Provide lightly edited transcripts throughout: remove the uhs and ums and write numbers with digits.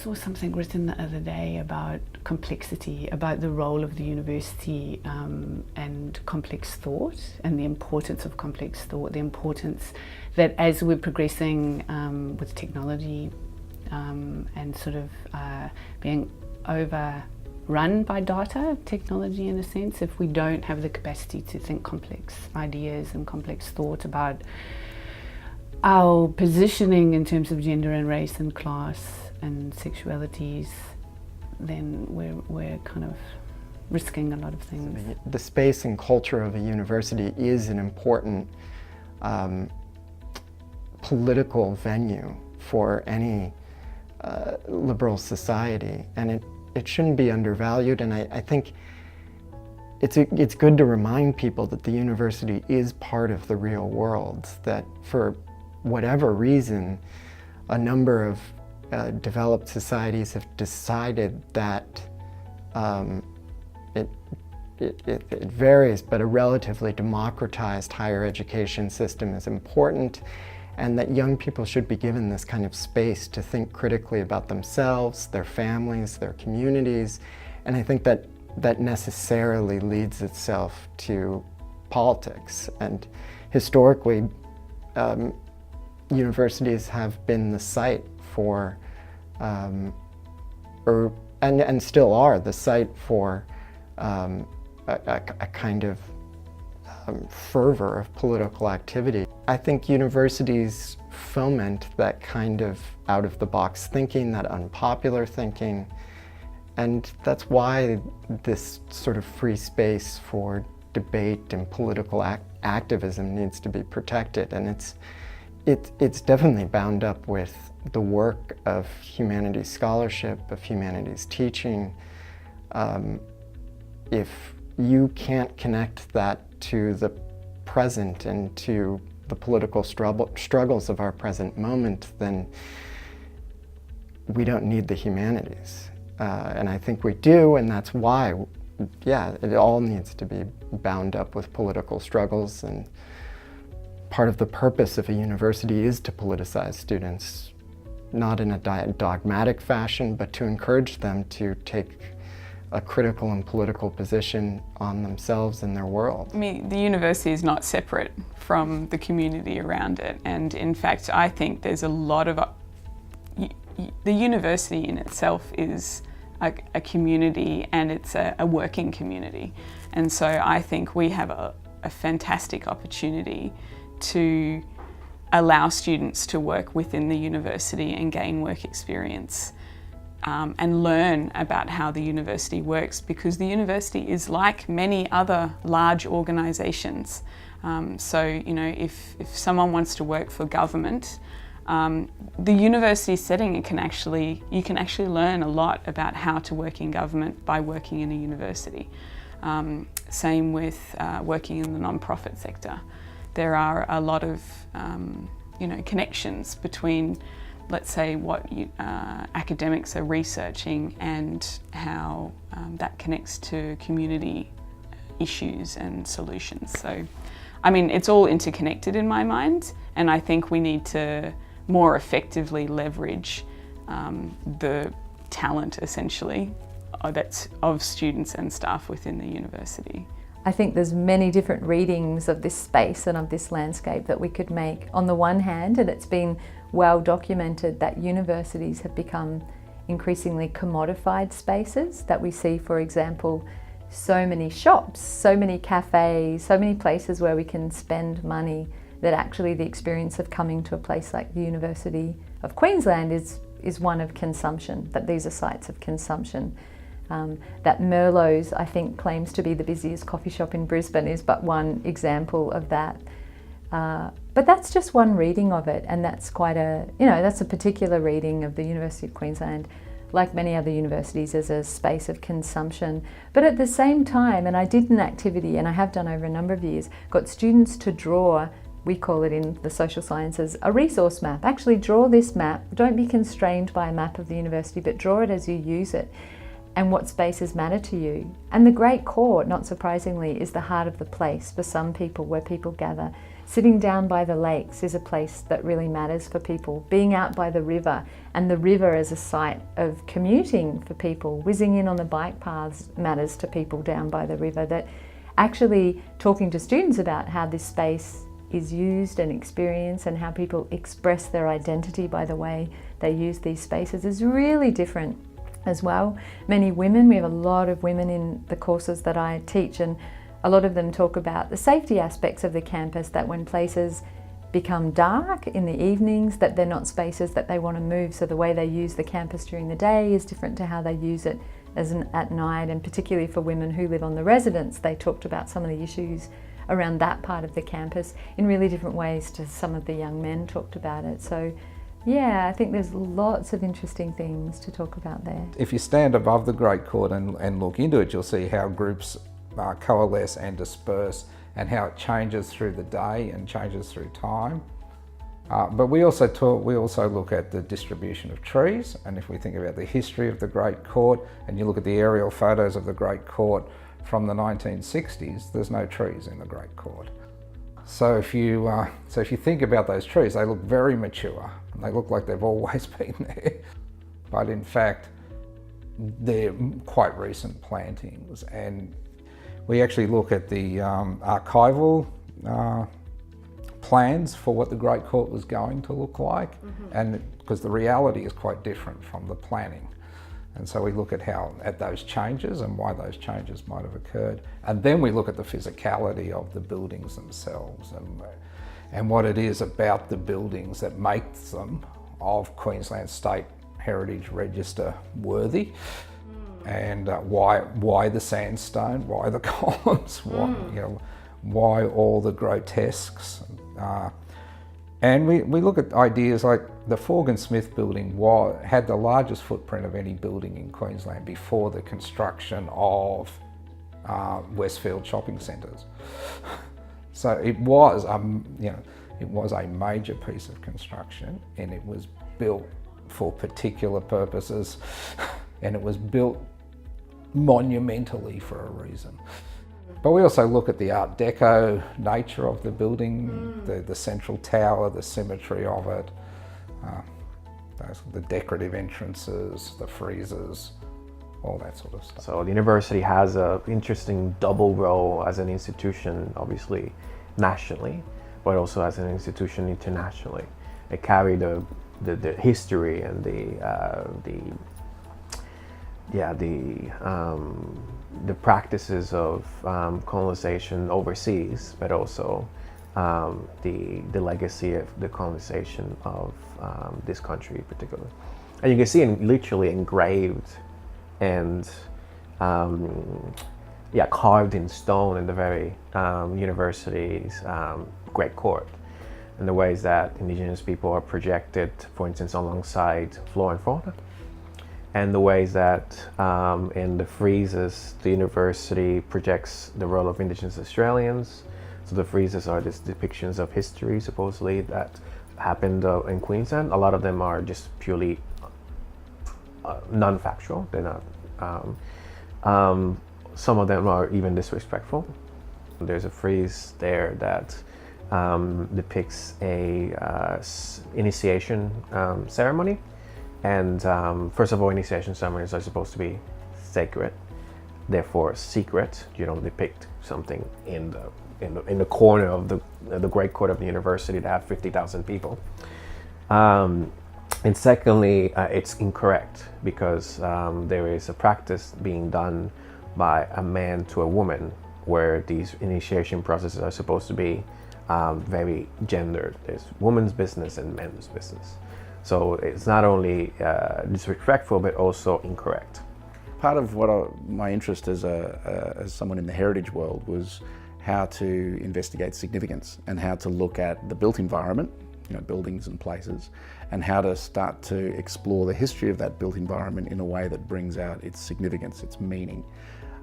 saw something written the other day about complexity, about the role of the university and complex thought, and the importance of complex thought, the importance that as we're progressing with technology and sort of being overrun by data technology in a sense, if we don't have the capacity to think complex ideas and complex thought about our positioning in terms of gender and race and class and sexualities, then we're kind of risking a lot of things. The space and culture of a university is an important political venue for any liberal society, and it shouldn't be undervalued. And I think it's good to remind people that the university is part of the real world, that for whatever reason, a number of developed societies have decided that it varies, but a relatively democratized higher education system is important, and that young people should be given this kind of space to think critically about themselves, their families, their communities. And I think that necessarily leads itself to politics. And historically, universities have been the site for, and still are the site for a kind of fervor of political activity. I think universities foment that kind of out-of-the-box thinking, that unpopular thinking, and that's why this sort of free space for debate and political activism needs to be protected. And it's definitely bound up with the work of humanities scholarship, of humanities teaching. If you can't connect that to the present and to the political struggles of our present moment, then we don't need the humanities. And I think we do, and that's why, yeah, it all needs to be bound up with political struggles. And part of the purpose of a university is to politicize students, not in a dogmatic fashion, but to encourage them to take a critical and political position on themselves and their world. I mean, the university is not separate from the community around it, and in fact I think there's a lot of the university in itself is a community, and it's a working community, and so I think we have a fantastic opportunity to allow students to work within the university and gain work experience and learn about how the university works, because the university is like many other large organisations. So, you know, if someone wants to work for government, the university setting, you can actually learn a lot about how to work in government by working in a university. Same with working in the non-profit sector. There are a lot of connections between, let's say, what academics are researching and how that connects to community issues and solutions. So, I mean, it's all interconnected in my mind, and I think we need to more effectively leverage the talent, essentially, that's of students and staff within the university. I think there's many different readings of this space and of this landscape that we could make. On the one hand, and it's been well documented, that universities have become increasingly commodified spaces, that we see, for example, so many shops, so many cafes, so many places where we can spend money, that actually the experience of coming to a place like the University of Queensland is one of consumption, that these are sites of consumption. That Merlot's, I think, claims to be the busiest coffee shop in Brisbane is but one example of that. But that's just one reading of it, and that's quite that's a particular reading of the University of Queensland, like many other universities, as a space of consumption. But at the same time, and I did an activity, and I have done over a number of years, got students to draw, we call it in the social sciences, a resource map. Actually draw this map, don't be constrained by a map of the university, but draw it as you use it. and what spaces matter to you. And the Great Court, not surprisingly, is the heart of the place for some people, where people gather. Sitting down by the lakes is a place that really matters for people. Being out by the river, and the river as a site of commuting for people, whizzing in on the bike paths matters to people down by the river. That actually talking to students about how this space is used and experienced and how people express their identity by the way they use these spaces is really different as well. Many women, we have a lot of women in the courses that I teach, and a lot of them talk about the safety aspects of the campus, that when places become dark in the evenings, that they're not spaces that they want to move. So the way they use the campus during the day is different to how they use it at night, and particularly for women who live on the residence, they talked about some of the issues around that part of the campus in really different ways to some of the young men talked about it. So yeah, I think there's lots of interesting things to talk about there. If you stand above the Great Court and look into it, you'll see how groups coalesce and disperse, and how it changes through the day and changes through time. But we also look at the distribution of trees, and if we think about the history of the Great Court, and you look at the aerial photos of the Great Court from the 1960s, there's no trees in the Great Court. So if you think about those trees, they look very mature. They look like they've always been there, but in fact, they're quite recent plantings. And we actually look at the archival plans for what the Great Court was going to look like, and because the reality is quite different from the planning. And so we look at those changes and why those changes might have occurred. And then we look at the physicality of the buildings themselves and what it is about the buildings that makes them of Queensland State Heritage Register worthy. And why the sandstone, why the columns, why all the grotesques. And we look at ideas like the Forgan Smith building had the largest footprint of any building in Queensland before the construction of Westfield shopping centres. So it was a major piece of construction, and it was built for particular purposes, and it was built monumentally for a reason. But we also look at the Art Deco nature of the building, the central tower, the symmetry of it, the decorative entrances, the friezes, all that sort of stuff. So the university has an interesting double role as an institution, obviously nationally, but also as an institution internationally. It carried the history and the practices of colonization overseas, but also the legacy of the colonization of this country in particular. And you can see it literally engraved and carved in stone in the very university's Great Court, and the ways that Indigenous people are projected, for instance, alongside flora and fauna, and the ways that in the friezes, the university projects the role of Indigenous Australians. So the friezes are just depictions of history, supposedly, that happened in Queensland. A lot of them are just purely non-factual. They're not. Some of them are even disrespectful. There's a frieze there that depicts a initiation ceremony. And first of all, initiation ceremonies are supposed to be sacred, therefore secret. You don't depict something in the corner of the Great Court of the university to have 50,000 people. And secondly, it's incorrect because there is a practice being done by a man to a woman where these initiation processes are supposed to be very gendered. There's women's business and men's business. So it's not only disrespectful, but also incorrect. Part of what my interest as someone in the heritage world was how to investigate significance and how to look at the built environment, buildings and places, and how to start to explore the history of that built environment in a way that brings out its significance, its meaning.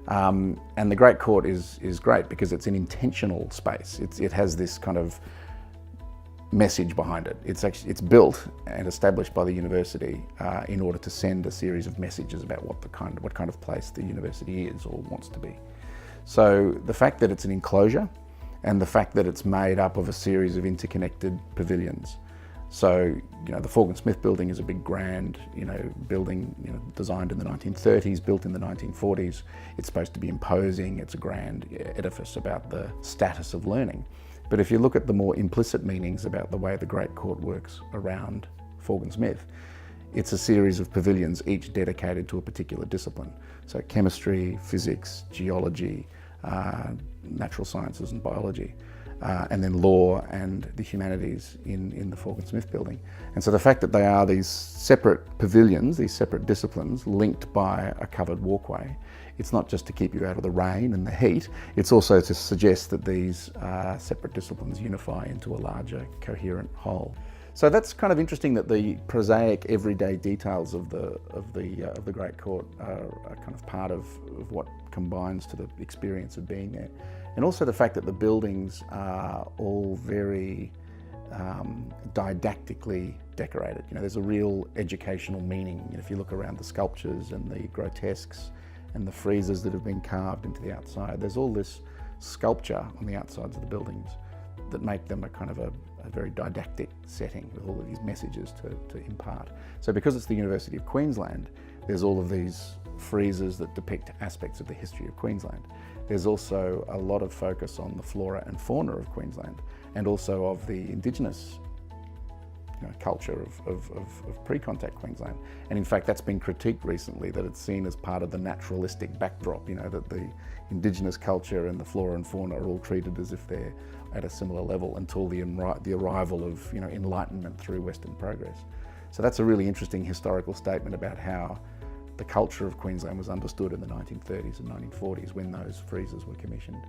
And the Great Court is great because it's an intentional space. It has this kind of message behind it. It's built and established by the university in order to send a series of messages about what kind of place the university is or wants to be. So the fact that it's an enclosure and the fact that it's made up of a series of interconnected pavilions. So, the Forgan Smith building is a big grand, building, designed in the 1930s, built in the 1940s. It's supposed to be imposing, it's a grand edifice about the status of learning. But if you look at the more implicit meanings about the way the Great Court works around Forgan Smith, it's a series of pavilions, each dedicated to a particular discipline. So chemistry, physics, geology, natural sciences and biology. And then law and the humanities in the Forgan Smith building. And so the fact that they are these separate pavilions, these separate disciplines linked by a covered walkway, it's not just to keep you out of the rain and the heat, it's also to suggest that these separate disciplines unify into a larger coherent whole. So that's kind of interesting that the prosaic everyday details of the Great Court are kind of part of what combines to the experience of being there. And also the fact that the buildings are all very didactically decorated. There's a real educational meaning. If you look around the sculptures and the grotesques and the friezes that have been carved into the outside, there's all this sculpture on the outsides of the buildings that make them a kind of a very didactic setting with all of these messages to impart. So because it's the University of Queensland, there's all of these friezes that depict aspects of the history of Queensland. There's also a lot of focus on the flora and fauna of Queensland and also of the Indigenous culture of pre-contact Queensland. And in fact, that's been critiqued recently, that it's seen as part of the naturalistic backdrop, that the Indigenous culture and the flora and fauna are all treated as if they're at a similar level until the arrival of enlightenment through Western progress. So that's a really interesting historical statement about how the culture of Queensland was understood in the 1930s and 1940s when those friezes were commissioned.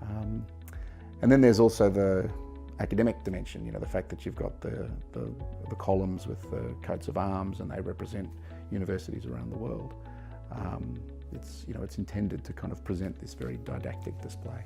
And then there's also the academic dimension, the fact that you've got the columns with the coats of arms and they represent universities around the world. It's intended to kind of present this very didactic display.